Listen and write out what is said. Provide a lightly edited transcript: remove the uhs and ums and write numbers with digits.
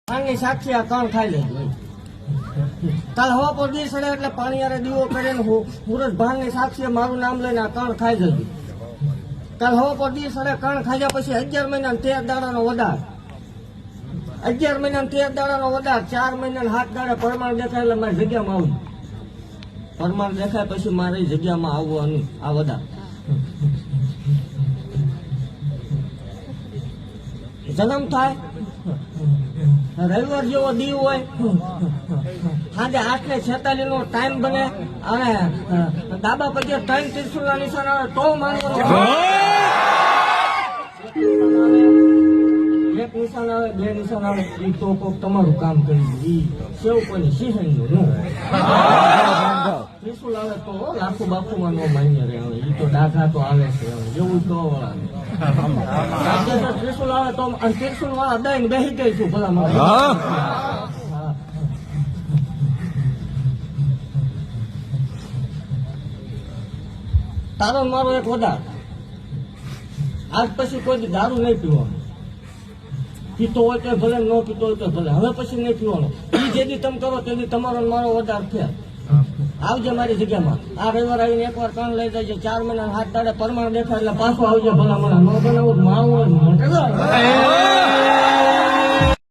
પાણી સાક્ષી આ કણ ખાઈ લેજો. કાલ હવા પર દી સડે એટલે પાણી યારે દીવો કરીને મુરત ભાંગની સાક્ષી મારું નામ લઈને આ કણ ખાઈ જજો. કાલ હવા પર દી સડે કણ ખાઈ પછી 11 મહિના 13 દાડાનો વધાર, 11 મહિના 13 દાડાનો વધાર, 4 મહિના 7 દાડા પરમાણ દેખાય એટલે મારી જગ્યામાં આવું. પરમાણ દેખાય પછી મારી જગ્યામાં આવવાનું આ વધાર. જન્મ થાય રવિવાર જેવો દી હોય, સાંજે 8:46 નો ટાઈમ બને અને ડાબા પગે 3 ત્રિશુલના નિશાન આવે તો માનવાનું. એક નિશાન આવે, 2 નિશાન આવે એ તો કોક તમારું કામ કરી સેવ કોની સિંહણ નું ત્રિશુલ આવે તો લાખો બાપુમાં નો માન્ય રહે. એ તો ડાઘા તો આવે છે એવું તો ત્રિશુલ આવે તો ત્રિશુલ વાળા દઈને બેસી ગઈ છું ભલા. તારો મારો એક વધાર. આજ પછી કોઈ દારૂ નહીં પીવાનો. પીતો હોય તો ભલે, ન પીતો હોય તો ભલે. હવે પછી નહીં પીવાનો. એ જેથી તમે કરો તેથી તમારો મારો વધાર થયા. આવજે મારી જગ્યામાં. આ રવિવાર આવીને એકવાર કણ લઈ જાય. 4 મહિના 7 દાડે પરમાણ દેખાય એટલે પાછો આવજે ભલા. મને ન બનાવું માવું